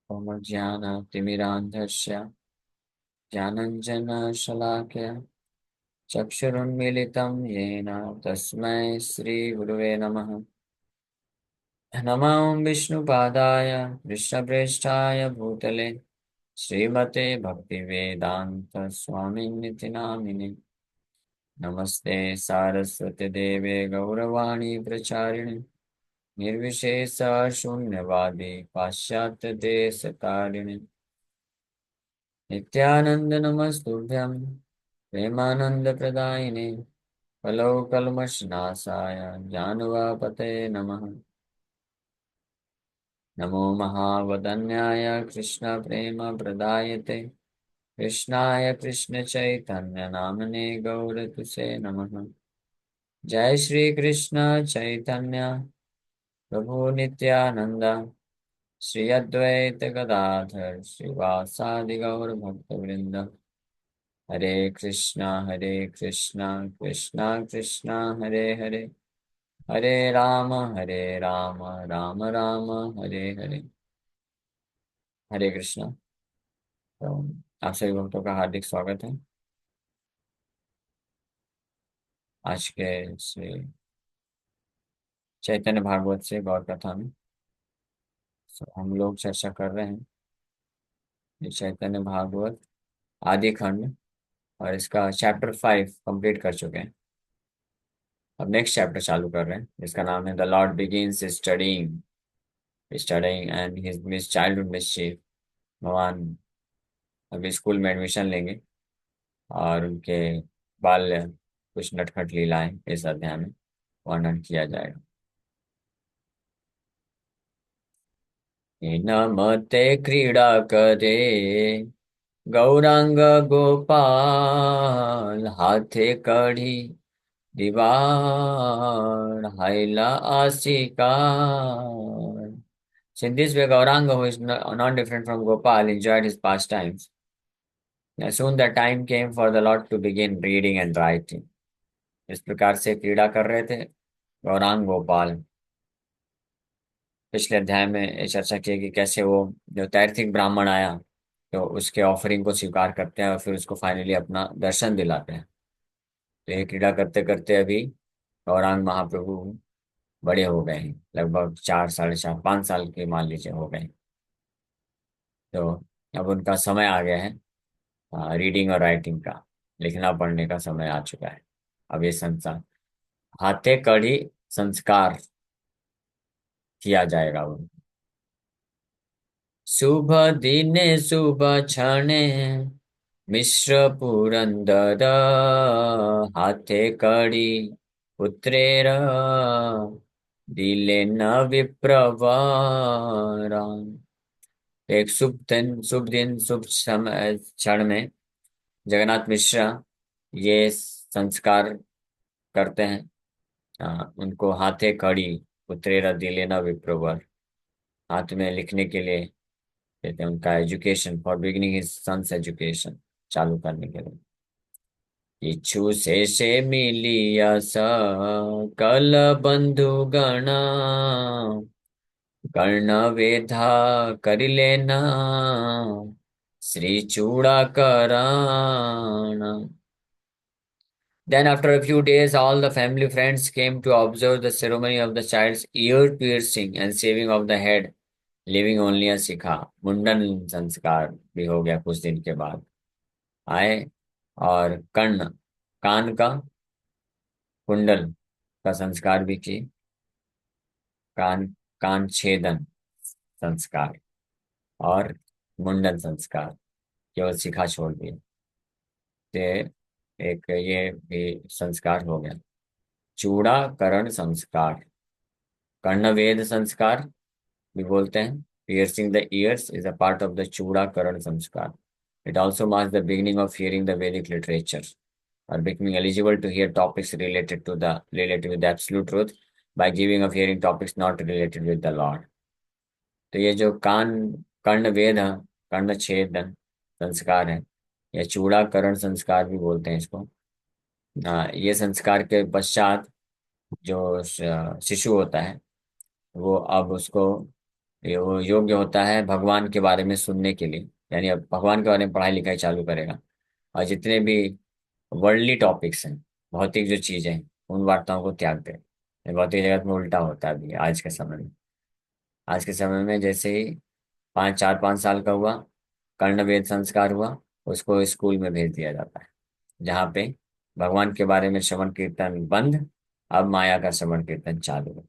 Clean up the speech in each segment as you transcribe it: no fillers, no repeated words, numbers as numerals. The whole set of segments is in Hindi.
मम ज्ञानतिमिरान्धस्य ज्ञानञ्जनशलाकया चक्षुरुन्मीलितं येन तस्मै श्रीगुरुवे नमः। नमो विष्णुपादाय कृष्णप्रेष्ठाय भूतले श्रीमते भक्तिवेदान्तस्वामिनिति नामिने। नमस्ते सारस्वतीदेवे गौरवाणी प्रचारिणे निर्विशेष शून्यवादी पाश्चात्यदेशतारिणे नित्यानंद नमस्तुभ्यं प्रेमानंद प्रदायिने कलौकल्मषनाशाय ज्ञानवापते नमः। नमो महावदन्याय कृष्ण प्रेम प्रदायते कृष्णाय कृष्ण चैतन्य नामने गौरतुसे नमः। जय श्री कृष्ण चैतन्य प्रभु नित्यानंद श्री अद्वैत गदाधर श्रीवासादि गौर भक्तवृंद। हरे कृष्णा कृष्णा कृष्णा हरे हरे हरे राम राम राम हरे हरे। हरे कृष्णा। तो आप सभी भक्तों का हार्दिक स्वागत है आज के श्री चैतन्य भागवत से गौर कथा में। हम लोग चर्चा कर रहे हैं ये चैतन्य भागवत आदि खंड और इसका चैप्टर 5 कंप्लीट कर चुके हैं। अब नेक्स्ट चैप्टर चालू कर रहे हैं जिसका नाम है the Lord begins studying and his miss childhood mischief. भगवान अभी स्कूल में एडमिशन लेंगे और उनके बाल्य कुछ नटखट लीलाएं इस अध्याय में वर्णन किया जाएगा। नमते क्रीड़ा करे गौरांग गोपाल हाथे कड़ी दीवार हाइला आशिकार। So in this way, Gauranga, who is not different from Gopal, enjoyed his pastimes. And soon the time came for the Lord to begin reading and writing. इस प्रकार से क्रीड़ा कर रहे थे गौरांग गोपाल। पिछले अध्याय में ये चर्चा की कि कैसे वो जो तैर्थिक ब्राह्मण आया तो उसके ऑफरिंग को स्वीकार करते हैं और फिर उसको फाइनली अपना दर्शन दिलाते हैं। तो ये क्रीड़ा करते करते अभी गौरांग महाप्रभु बड़े हो गए हैं, लगभग 4 4.5 5 साल के मान लीजिए हो गए। तो अब उनका समय आ गया है रीडिंग और राइटिंग का, लिखना पढ़ने का समय आ चुका है। अब ये संसार हाथे कड़ी संस्कार किया जाएगा। वो शुभ दिने शुभ क्षणे मिश्र पुरंदर हाथे कड़ी पुत्रेर दिले न विप्रवरा। एक शुभ दिन शुभ समय क्षण में जगन्नाथ मिश्रा ये संस्कार करते हैं। उनको हाथे कड़ी पुत्रेरा दिलेना विप्रोवर, हाथ में लिखने के लिए कहते हैं, उनका education for beginning his sons education चालू करने के लिए। इच्छु से मिलिया सकल बंधु गणा कर्ण वेधा कर लेना श्री चूड़ा कराना। Then, after a few days, all the family friends came to observe the ceremony of the child's ear piercing and shaving of the head, leaving only a शिखा। मुंडन संस्कार भी हो गया कुछ दिन के बाद आए। और कर्ण कान का कुंडल का संस्कार भी की। कान कान छेदन संस्कार और मुंडन संस्कार, केवल शिखा छोड़ दिए। ते एक ये भी संस्कार हो गया। चूड़ाकरण संस्कार, कर्णवेद संस्कार भी बोलते हैं। Piercing the ears is a part of the चूड़ाकरण संस्कार. It also marks the beginning of hearing the Vedic literature or becoming eligible to hear topics related with the absolute truth by giving of hearing topics not related with the Lord. तो ये जो कर्ण वेद है, कर्ण छेदन संस्कार है या चूड़ाकरण संस्कार भी बोलते हैं इसको। ये संस्कार के पश्चात जो शिशु होता है वो अब उसको ये वो योग्य होता है भगवान के बारे में सुनने के लिए, यानी अब भगवान के बारे में पढ़ाई लिखाई चालू करेगा। और जितने भी वर्ल्डली टॉपिक्स हैं, भौतिक जो चीजें हैं, उन वार्ताओं को त्याग दे। ये भौतिक जगत में उल्टा होता है अभी आज के समय में। आज के समय में जैसे ही 5 4 5 साल का हुआ, कर्णवेद संस्कार हुआ, उसको स्कूल में भेज दिया जाता है, जहाँ पे भगवान के बारे में श्रवण कीर्तन बंद, अब माया का श्रवण कीर्तन चालू है।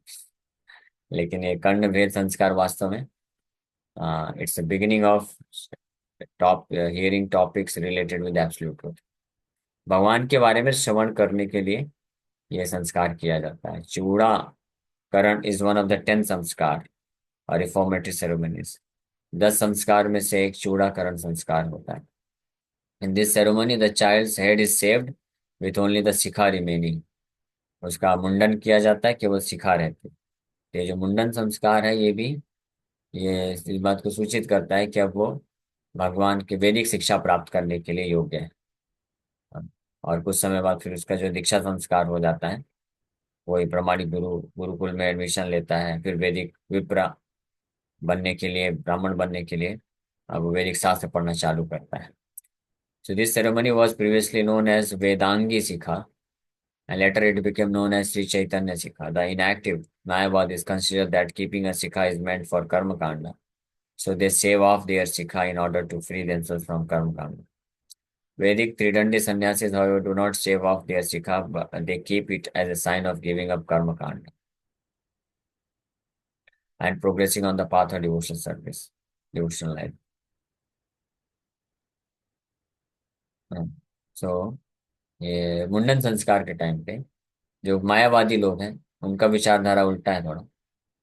लेकिन ये कर्णवेद संस्कार वास्तव में it's the beginning of top hearing topics related with absolute truth. भगवान के बारे में श्रवण करने के लिए यह संस्कार किया जाता है। चूड़ाकरण इज वन ऑफ द 10 संस्कार और रिफॉर्मेटरी सेरेमनीज। 10 संस्कार में से एक चूड़ाकरण संस्कार होता है। In this ceremony the child's head is saved with only the shikha remaining. उसका मुंडन किया जाता है, केवल शिखा रहती है। ये जो मुंडन संस्कार है, ये भी ये इस बात को सूचित करता है कि अब वो भगवान की वैदिक शिक्षा प्राप्त करने के लिए योग्य है। और कुछ समय बाद फिर उसका जो दीक्षा संस्कार हो जाता है, वही प्रमाणिक गुरुकुल में एडमिशन लेता है, फिर वैदिक विप्र बनने के लिए, ब्राह्मण बनने के लिए अब वो वैदिक शास्त्र पढ़ना चालू करता है। So this ceremony was previously known as Vedangi Sikha, and later it became known as Sri Chaitanya Sikha. The inactive Mayavadis consider that keeping a Sikha is meant for Karma Kanda. So they save off their Sikha in order to free themselves from Karma Kanda. Vedic Tridandi sannyasis, however, do not shave off their Sikha, but they keep it as a sign of giving up Karma Kanda and progressing on the path of devotional service, devotional life. सो ये मुंडन संस्कार के टाइम पे जो मायावादी लोग हैं, उनका विचारधारा उल्टा है थोड़ा।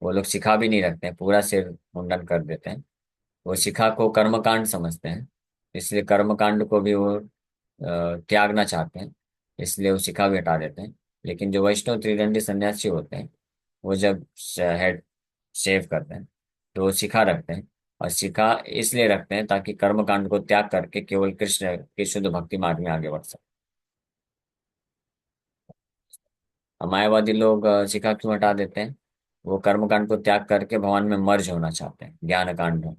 वो लोग शिखा भी नहीं रखते हैं, पूरा सिर मुंडन कर देते हैं। वो शिखा को कर्मकांड समझते हैं, इसलिए कर्मकांड को भी वो त्यागना चाहते हैं, इसलिए वो शिखा भी हटा देते हैं। लेकिन जो वैष्णव त्रिदंडी सन्यासी होते हैं, वो जब हेड शेव करते हैं तो वो शिखा रखते हैं। और शिखा इसलिए रखते हैं ताकि कर्मकांड को त्याग करके केवल कृष्ण के शुद्ध भक्ति मार्ग में आगे बढ़ सके। मायावादी लोग शिखा क्यों हटा देते हैं? वो कर्मकांड को त्याग करके भगवान में मर्ज होना चाहते हैं, ज्ञान कांड में।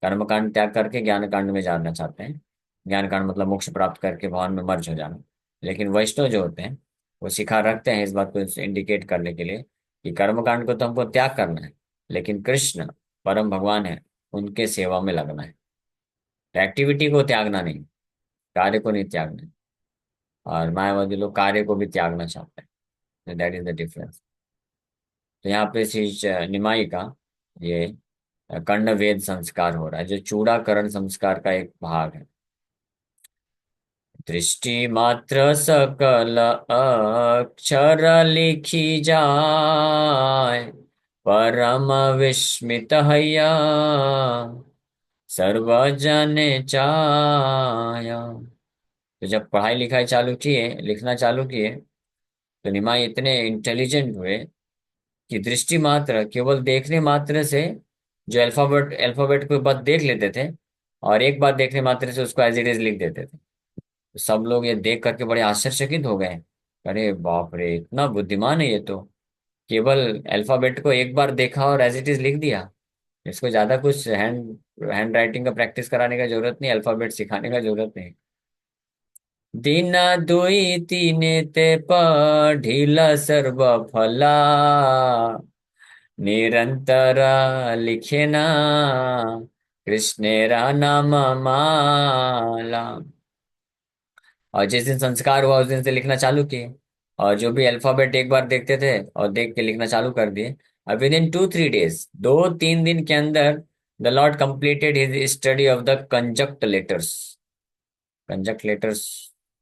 कर्मकांड त्याग करके ज्ञान कांड में जाना चाहते हैं। ज्ञान कांड मतलब मोक्ष प्राप्त करके भगवान में मर्ज हो जाना। लेकिन वैष्णव जो होते हैं, वो शिखा रखते हैं इस बात को इंडिकेट करने के लिए कि कर्मकांड को तो हमको त्याग करना है, लेकिन कृष्ण परम भगवान है, उनके सेवा में लगना है। एक्टिविटी को त्यागना नहीं, कार्य को नहीं त्यागना है। और मायावादी लोग कार्य को भी त्यागना चाहते हैं। That is the difference. तो यहाँ पे श्री निमाई का ये कर्ण संस्कार हो रहा है, जो चूड़ाकरण संस्कार का एक भाग है। दृष्टि मात्र सकल अक्षर लिखी जाय, परम विस्मित हैया सर्वजन चाया। तो जब पढ़ाई लिखाई चालू किए, लिखना चालू किए, तो निमाई इतने इंटेलिजेंट हुए कि दृष्टि मात्र, केवल देखने मात्र से, जो अल्फाबेट अल्फाबेट को बात देख लेते थे, और एक बार देखने मात्र से उसको एज इट इज लिख देते थे। तो सब लोग ये देख करके बड़े आश्चर्यचकित हो गए। अरे बाप रे, इतना बुद्धिमान है ये तो! केवल अल्फाबेट को एक बार देखा और एज इट इज लिख दिया। इसको ज्यादा कुछ हैंड राइटिंग का प्रैक्टिस कराने का जरूरत नहीं, अल्फाबेट सिखाने का जरूरत नहीं। दिन दुई तीन ते पढ़िला सर्व फला, निरंतर लिखे ना कृष्णेरा नाम माला। और जिस दिन संस्कार हुआ, उस दिन से लिखना चालू किए। और जो भी अल्फाबेट एक बार देखते थे और देख के लिखना चालू कर दिए। और विद इन 2 3 डेज, 2 3 दिन के अंदर, the lord completed his study of the conjunct letters. Conjunct letters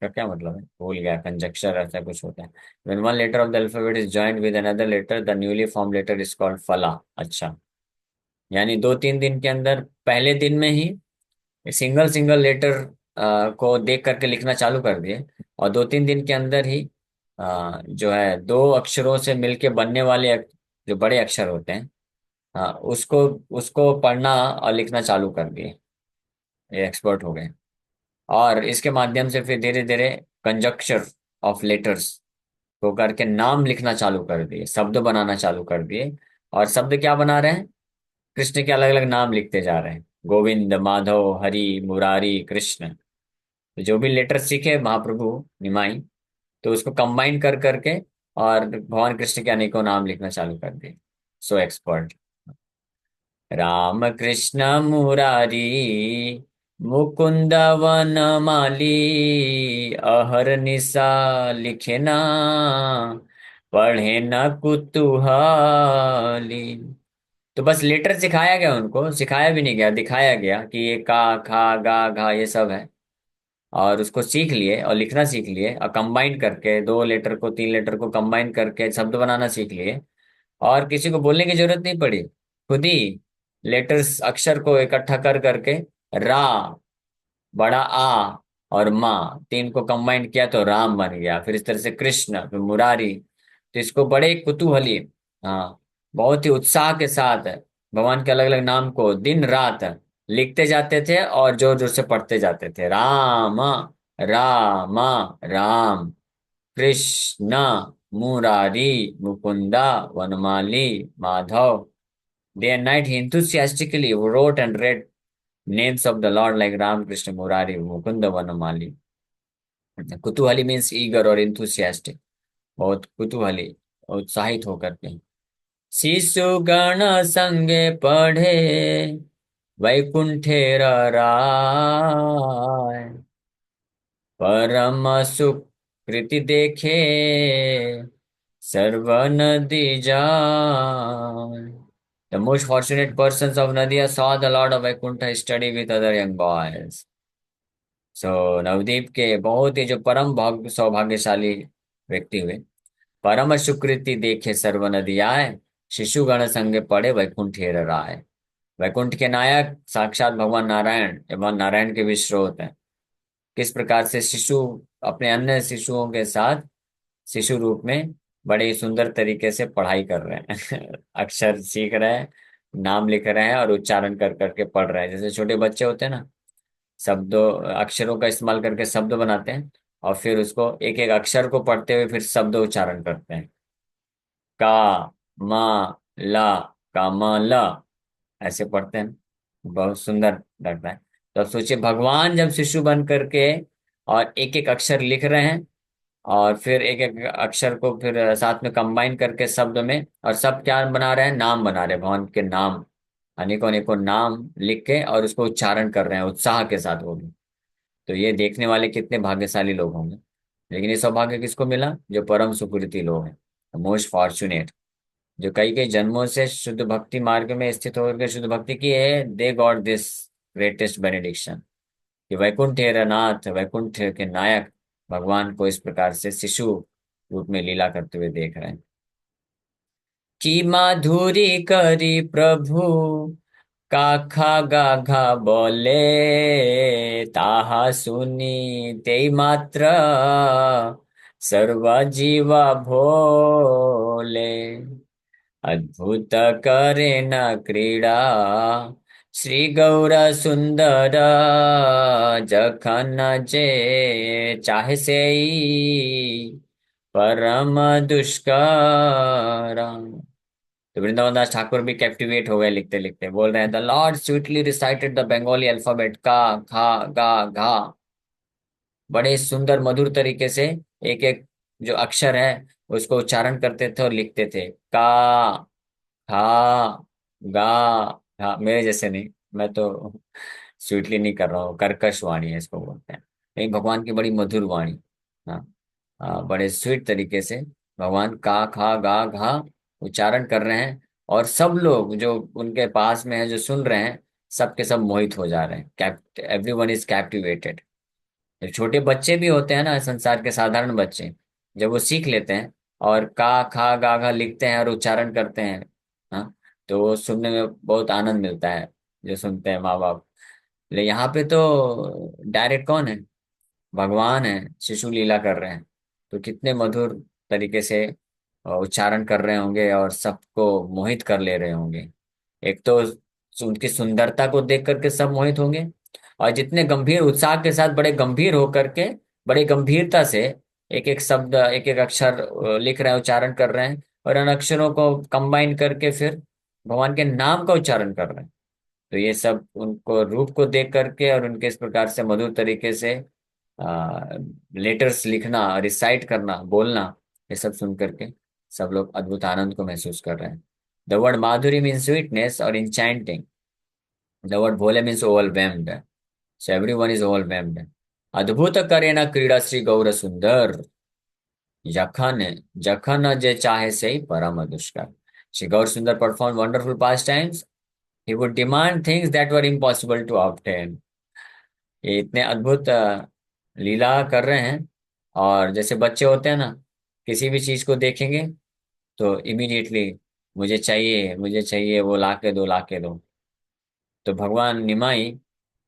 का क्या मतलब है, भूल गया। कंजक्शर ऐसा कुछ होता है। When one letter of the alphabet is joined with another letter, the newly form letter is called phala. अच्छा, यानी 2 3 दिन के अंदर, पहले दिन में ही सिंगल सिंगल लेटर को देख करके लिखना चालू कर दिए। और 2 3 दिन के अंदर ही जो है, दो अक्षरों से मिलके बनने वाले जो बड़े अक्षर होते हैं, उसको उसको पढ़ना और लिखना चालू कर दिए। ये एक्सपर्ट हो गए। और इसके माध्यम से फिर धीरे धीरे कंजक्शन ऑफ लेटर्स को करके नाम लिखना चालू कर दिए, शब्द बनाना चालू कर दिए। और शब्द क्या बना रहे हैं? कृष्ण के अलग अलग नाम लिखते जा रहे हैं, गोविंद, माधव, हरि, मुरारी, कृष्ण। तो जो भी लेटर सीखे महाप्रभु निमाई, तो उसको कंबाइन कर करके और भगवान कृष्ण के अनेकों नाम लिखना चालू कर दिए। सो एक्सपर्ट। राम कृष्ण मुरारी, मुकुंद वनमाली, अहरनिशा लिखे ना, पढ़े न कुतूहली। तो बस लेटर सिखाया गया, उनको सिखाया भी नहीं गया, दिखाया गया कि ये का, खा, गा, घा ये सब है। और उसको सीख लिए और लिखना सीख लिए, और कंबाइन करके दो लेटर को, तीन लेटर को कंबाइन करके शब्द बनाना सीख लिए। और किसी को बोलने की जरूरत नहीं पड़ी, खुद ही लेटर्स अक्षर को इकट्ठा कर करके रा, बड़ा आ और माँ, तीन को कंबाइन किया तो राम बन गया। फिर इस तरह से कृष्ण, फिर मुरारी। तो इसको बड़े कुतूहली, हाँ, बहुत ही उत्साह के साथ भगवान के अलग अलग नाम को दिन रात लिखते जाते थे और जोर जोर से पढ़ते जाते थे। Ram, Ram, Ram, Krishna, Murari, Mukunda, Vanamali, Madhav. Day and night he enthusiastically wrote and read names of the Lord like Ram, Krishna, Murari, Mukunda, Vanamali. कुतूहली मीन्स ईगर और enthusiastic, बहुत कुतूहली, उत्साहित होकर के। शिशु गण संगे पढ़े, वैकुंठेर राय, परम सुकृति देखे, सर्व नदी जाय। The most fortunate persons of Nadia saw the Lord of Vaikuntha study with other young boys. सो नवदीप के बहुत ही जो परम भाग्य सौभाग्यशाली व्यक्ति हुए, परम सुकृति देखे सर्व नदी आए, शिशुगण संगे पड़े वैकुंठ हेर राय। वैकुंठ के नायक साक्षात भगवान नारायण एवं नारायण के भी स्रोत हैं। किस प्रकार से शिशु अपने अन्य शिशुओं के साथ शिशु रूप में बड़े ही सुंदर तरीके से पढ़ाई कर रहे हैं अक्षर सीख रहे हैं, नाम लिख रहे हैं और उच्चारण कर करके पढ़ रहे हैं। जैसे छोटे बच्चे होते हैं ना, शब्दों अक्षरों का इस्तेमाल करके शब्द बनाते हैं, और फिर उसको एक एक अक्षर को पढ़ते हुए फिर शब्द उच्चारण करते हैं। का, मा, ला, का, मा, ला, ऐसे पढ़ते हैं। बहुत सुंदर लगता है। तो अब सोचिए, भगवान जब शिशु बन करके और एक एक अक्षर लिख रहे हैं, और फिर एक एक अक्षर को फिर साथ में कंबाइन करके शब्द में, और सब क्या बना रहे हैं, नाम बना रहे हैं, भगवान के नाम, अनेकों अनेकों नाम लिख के और उसको उच्चारण कर रहे हैं उत्साह के साथ वो भी। तो ये देखने वाले कितने भाग्यशाली लोग होंगे। लेकिन ये सौभाग्य किसको मिला? जो परम सुकृति लोग हैं, मोस्ट फॉर्चुनेट, जो कई कई जन्मों से शुद्ध भक्ति मार्ग में स्थित होकर शुद्ध भक्ति की है, they got this greatest benediction, कि वैकुंठ नाथ, वैकुंठ के नायक भगवान को इस प्रकार से शिशु रूप में लीला करते हुए देख रहे हैं। कि माधुरी करी प्रभु, काखा गाघा बोले, ताहा सुनी ते मात्र, सर्व जीवा भोले। अद्भुत करे न क्रीड़ा, श्री गौर सुंदर, जखन जे चाहे से परम दुष्कर। तो वृंदावन दास ठाकुर भी कैप्टिवेट हो गए, लिखते लिखते बोल रहे हैं, the Lord sweetly recited the Bengali alphabet का, खा, गा, घा। बड़े सुंदर मधुर तरीके से एक एक जो अक्षर है उसको उच्चारण करते थे और लिखते थे। का, खा, गा, घा। मेरे जैसे नहीं, मैं तो स्वीटली नहीं कर रहा हूँ, कर्कश वाणी है इसको बोलते हैं, लेकिन भगवान की बड़ी मधुर वाणी। हाँ, बड़े स्वीट तरीके से भगवान का, खा, गा, घा उच्चारण कर रहे हैं। और सब लोग जो उनके पास में है, जो सुन रहे हैं, सबके सब मोहित हो जा रहे हैं। Kept everyone is captivated. जो छोटे बच्चे भी होते हैं ना, संसार के साधारण बच्चे, जब वो सीख लेते हैं और का, खा, गा, घा लिखते हैं और उच्चारण करते हैं, हाँ, तो वो सुनने में बहुत आनंद मिलता है, जो सुनते हैं माँ बाप। ले यहाँ पे तो डायरेक्ट कौन है? भगवान है, शिशु लीला कर रहे हैं। तो कितने मधुर तरीके से उच्चारण कर रहे होंगे और सबको मोहित कर ले रहे होंगे। एक तो उनकी सुंदरता को देख करके सब मोहित होंगे, और जितने गंभीर उत्साह के साथ बड़े गंभीर होकर के, बड़े गंभीरता से एक एक शब्द, एक एक अक्षर लिख रहे हैं, उच्चारण कर रहे हैं, और उन अक्षरों को कंबाइन करके फिर भगवान के नाम का उच्चारण कर रहे हैं। तो ये सब उनको रूप को देख करके और उनके इस प्रकार से मधुर तरीके से लेटर्स लिखना, रिसाइट करना, बोलना, ये सब सुन करके सब लोग अद्भुत आनंद को महसूस कर रहे हैं। द वर्ड माधुरी मीन्स स्वीटनेस और इंचैंटिंग। द वर्ड भोले means overwhelmed. So everyone is overwhelmed. अद्भुत करेना क्रीड़ा श्री गौर सुंदर, जखन जखन जे चाहे से ही परम दुष्कर। Shri Gaur Sundar perform wonderful pastimes. He would demand things that were impossible to obtain. ये इतने अद्भुत लीला कर रहे हैं। और जैसे बच्चे होते हैं ना, किसी भी चीज को देखेंगे तो इमीडिएटली मुझे चाहिए, मुझे चाहिए, वो ला के दो, ला के दो। तो भगवान निमाई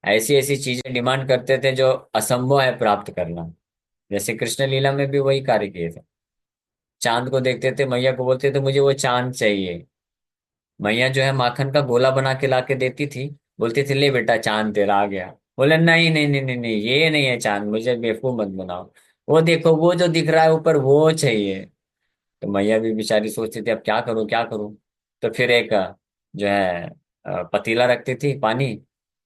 ऐसी ऐसी चीजें डिमांड करते थे जो असंभव है प्राप्त करना। जैसे कृष्ण लीला में भी वही कार्य किए थे। चांद को देखते थे, मैया को बोलते थे मुझे वो चांद चाहिए। मैया जो है माखन का गोला बना के ला के देती थी। बोलती थी ले बेटा चांद तेरा आ गया। बोले नहीं नहीं नहीं नहीं नहीं, ये नहीं है चांद, मुझे बेवकूफ मत बनाओ। वो देखो वो जो दिख रहा है ऊपर वो चाहिए। तो मैया भी बेचारी सोचती थी अब क्या करूं क्या करूं। तो फिर एक जो है पतीला रखती थी पानी।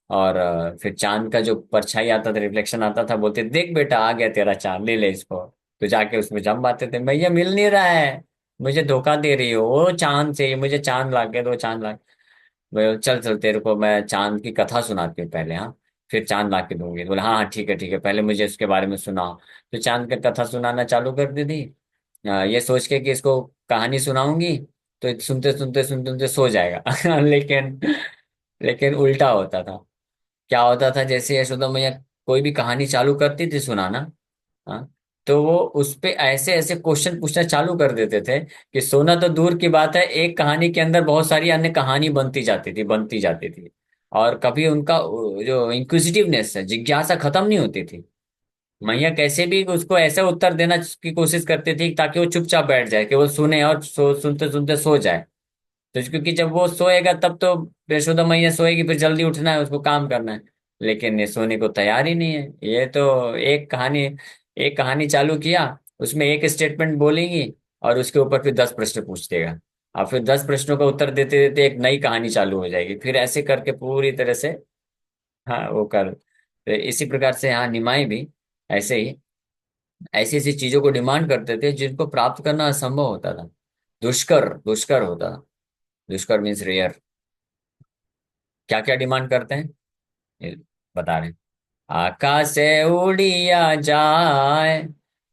और फिर चांद का जो परछाई आता था, रिफ्लेक्शन आता था, बोलते देख बेटा आ गया तेरा चांद, ले ले इसको। तो जाके उसमें जम आते थे, भैया मिल नहीं रहा है, मुझे धोखा दे रही हो, वो चांद चाहिए, मुझे चांद ला के दो, चांद ला। बोले, चल चल तेरे को मैं चांद की कथा सुनाती हूँ पहले, हाँ, फिर चांद ला के दूंगी। बोले हाँ हाँ ठीक है ठीक है, पहले मुझे उसके बारे में सुनाओ। तो चांद की कथा सुनाना चालू कर दी थी। ये सोच के कि इसको कहानी सुनाऊंगी तो सुनते सुनते सुनते सुनते सो जाएगा। लेकिन उल्टा होता था। क्या होता था, जैसे यशोदा मैया कोई भी कहानी चालू करती थी सुनाना, हाँ, तो वो उस पे ऐसे ऐसे क्वेश्चन पूछना चालू कर देते थे कि सोना तो दूर की बात है, एक कहानी के अंदर बहुत सारी अन्य कहानी बनती जाती थी, बनती जाती थी। और कभी उनका जो इंक्विजिटिवनेस है, जिज्ञासा खत्म नहीं होती थी। मैया कैसे भी उसको ऐसा उत्तर देना की कोशिश करती थी ताकि वो चुपचाप बैठ जाए, कि वो सुने और सुनते सुनते सो जाए। तो क्योंकि जब वो सोएगा तब तो यशोदा मैया सोएगी, फिर जल्दी उठना है, उसको काम करना है। लेकिन ये सोने को तैयार ही नहीं है। ये तो एक कहानी चालू किया, उसमें एक स्टेटमेंट बोलेंगी और उसके ऊपर फिर 10 प्रश्न पूछ देगा। और फिर 10 प्रश्नों का उत्तर देते देते एक नई कहानी चालू हो जाएगी, फिर ऐसे करके पूरी तरह से, हाँ, वो कर। तो इसी प्रकार से यहाँ निमाई भी ऐसे ही ऐसी ऐसी चीजों को डिमांड करते थे जिनको प्राप्त करना असंभव होता था। दुष्कर दुष्कर होता था। दुष्कर मीन्स रेयर। क्या क्या डिमांड करते हैं ये बता रहे हैं। आकाश से उड़िया जाए,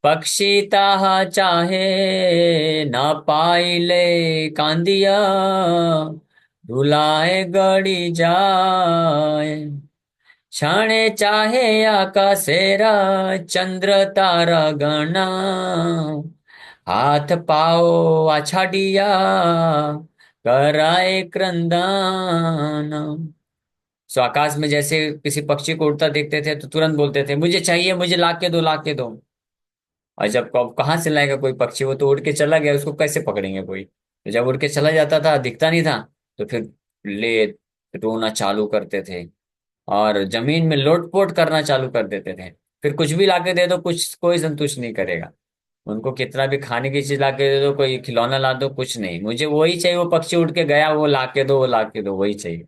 पक्षी ताहा चाहे, ना पाइले कांदिया, रुलाए गड़ी जाए। क्षणे चाहे आकाशेरा, चंद्र तारा गणा, हाथ पाओ आछाडिया, कराए क्रंदान। सो आकाश में जैसे किसी पक्षी को उड़ता देखते थे तो तुरंत बोलते थे मुझे चाहिए, मुझे ला के दो, ला के दो। और जब कहाँ से लाएगा कोई पक्षी, वो तो उड़ के चला गया, उसको कैसे पकड़ेंगे कोई। तो जब उड़ के चला जाता था, दिखता नहीं था, तो फिर ले रोना चालू करते थे और जमीन में लोटपोट करना चालू कर देते थे। फिर कुछ भी लाके दे दो, कुछ कोई संतुष्ट नहीं करेगा। उनको कितना भी खाने की चीज लाके दे दो, कोई खिलौना ला दो, कुछ नहीं, मुझे वही चाहिए, वो पक्षी उड़ के गया, वो लाके दो, वो लाके दो, वही चाहिए।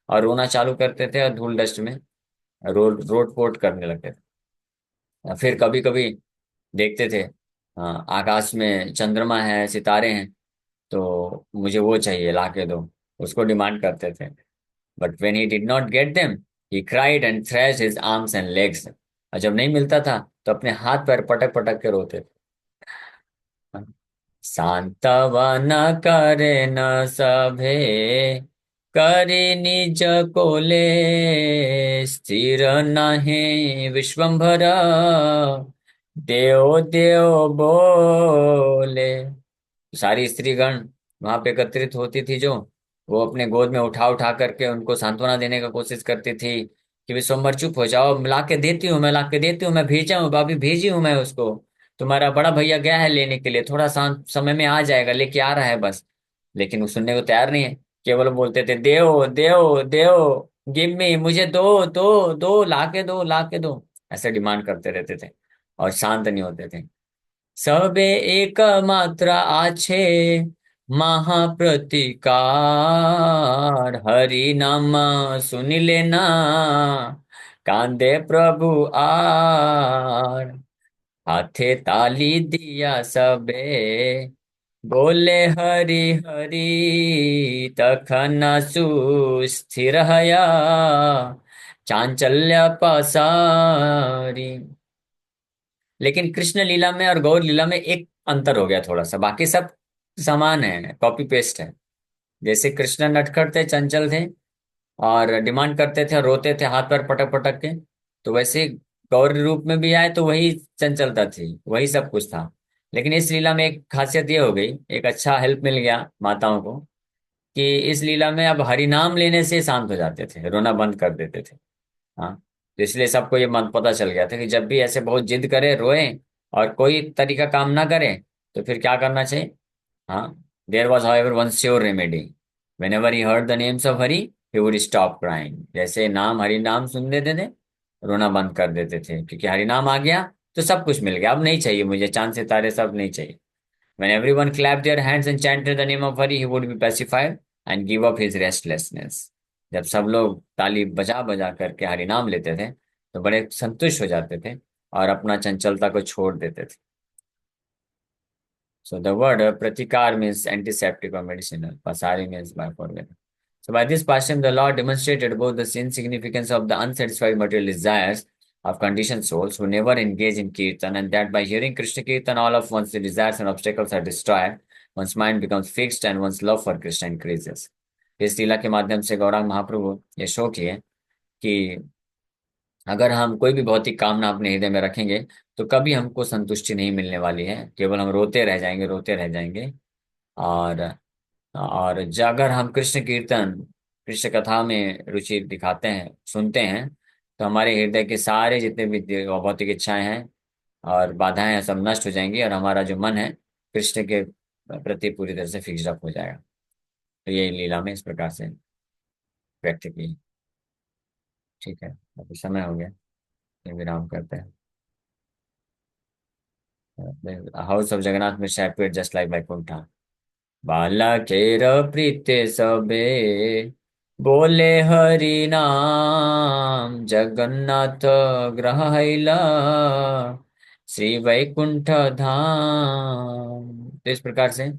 और रोना चालू करते थे और धूल डस्ट में रोड पोट करने लगते थे। और फिर कभी कभी देखते थे, हाँ, आकाश में चंद्रमा है, सितारे हैं, तो मुझे वो चाहिए, लाके दो, उसको डिमांड करते थे। But when he did not get them, he cried and threshed his arms and legs. और जब नहीं मिलता था तो अपने हाथ पैर पटक पटक के रोते थे। सांत्वन करे न सभे, करि निज कोले, स्थिर नहीं विश्वम्भर, देव देव बोले। सारी स्त्रीगण वहां पे एकत्रित होती थी, जो वो अपने गोद में उठा उठा करके उनको सांत्वना देने का कोशिश करती थी कि विश्वम्भर चुप हो जाओ, ला के देती हूँ, मैं ला के देती हूँ, मैं भेजा हूँ, भाभी भेजी हूँ मैं उसको। तुम्हारा बड़ा भैया गया है लेने के लिए, थोड़ा शांत समय में आ जाएगा, लेके आ रहा है बस। लेकिन वो सुनने को तैयार नहीं है। केवल बोलते थे देव देव देव, गिव मी, मुझे दो दो दो, ला के दो, ला के दो। ऐसे डिमांड करते रहते थे और शांत नहीं होते थे। सबे एक मात्रा आछे, महाप्रतिकार हरि नाम सुन लेना, कांदे प्रभु आर, हाथे ताली दिया सबे, बोले हरि हरि, तखन सुस्थिर हया, चांचल्य पसारी। लेकिन कृष्ण लीला में और गौर लीला में एक अंतर हो गया थोड़ा सा, बाकी सब समान है, कॉपी पेस्ट है। जैसे कृष्ण नटखट थे, चंचल थे, और डिमांड करते थे और रोते थे हाथ पैर पटक पटक के, तो वैसे गौर रूप में भी आए तो वही चंचलता थी, वही सब कुछ था। लेकिन इस लीला में एक खासियत ये हो गई, एक अच्छा हेल्प मिल गया माताओं को, कि इस लीला में अब हरि नाम लेने से शांत हो जाते थे, रोना बंद कर देते थे। हाँ, तो इसलिए सबको ये मन पता चल गया था कि जब भी ऐसे बहुत जिद करे, रोए, और कोई तरीका काम ना करे, तो फिर क्या करना चाहिए। हाँ, there was however one sure remedy, whenever he heard the names of Hari, he would stop crying. जैसे नाम, हरि नाम सुन लेते थे, रोना बंद कर देते थे, क्योंकि हरि नाम आ गया तो सब कुछ मिल गया, अब नहीं चाहिए मुझे चांद सितारे, सब नहीं चाहिए। When everyone clapped their hands and chanted the name of Hari, he would be pacified and give up his restlessness. जब सब लोग ताली बजा बजा करके हरि नाम लेते थे, तो बड़े संतुष्ट हो जाते थे और अपना चंचलता को छोड़ देते थे। So the word pratikar means antiseptic or medicinal. Pasari means by forget. So by this pastime, the Lord demonstrated both the insignificance of the unsatisfied material desires of conditioned souls who never engage in kirtan, and that by hearing Krishna kirtan, all of one's desires and obstacles are destroyed, one's mind becomes fixed, and one's love for Krishna increases. इस लीला के माध्यम से गौरांग महाप्रभु ये शो किए कि अगर हम कोई भी भौतिक कामना अपने हृदय में रखेंगे, तो कभी हमको संतुष्टि नहीं मिलने वाली है, केवल हम रोते रह जाएंगे, रोते रह जाएंगे। और अगर हम कृष्ण कीर्तन, कृष्ण कथा में रुचि दिखाते हैं, सुनते हैं, तो हमारे हृदय के सारे जितने भी भौतिक इच्छाएं हैं और बाधाएं हैं, सब नष्ट हो जाएंगी, और हमारा जो मन है कृष्ण के प्रति पूरी तरह से फिक्स्ड अप हो जाएगा। तो ये लीला में इस प्रकार से व्यक्त की। ठीक है, अभी समय हो गया, फिर विराम करते हैं। हाउस ऑफ जगन्नाथ में शेपेड जस्ट लाइक वैकुंठा, बालकेर प्रीते सबे, बोले हरि नाम, जगन्नाथ ग्रह हैला, श्री वैकुंठ धाम। तो इस प्रकार से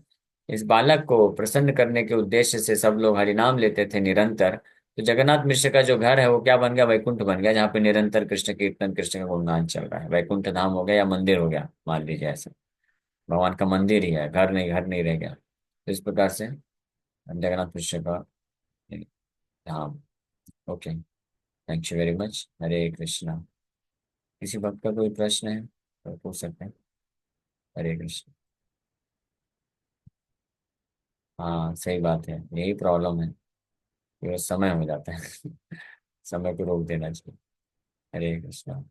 इस बालक को प्रसन्न करने के उद्देश्य से सब लोग हरि नाम लेते थे निरंतर। तो जगन्नाथ मिश्र का जो घर है वो क्या बन गया, वैकुंठ बन गया, जहाँ पे निरंतर कृष्ण कीर्तन, कृष्ण का गुणगान चल रहा है। वैकुंठ धाम हो गया या मंदिर हो गया, मान लीजिए ऐसे, भगवान का मंदिर ही है, घर नहीं रह गया। तो इस प्रकार से जगन्नाथ मिश्र का धाम। Okay, thank you very much. Hare Krishna. किसी भक्त का कोई प्रश्न है तो पूछ सकते हैं। हरे कृष्ण। हाँ, सही बात है, यही प्रॉब्लम है कि वो समय हो जाता है समय को रोक देना चाहिए। हरे कृष्णा।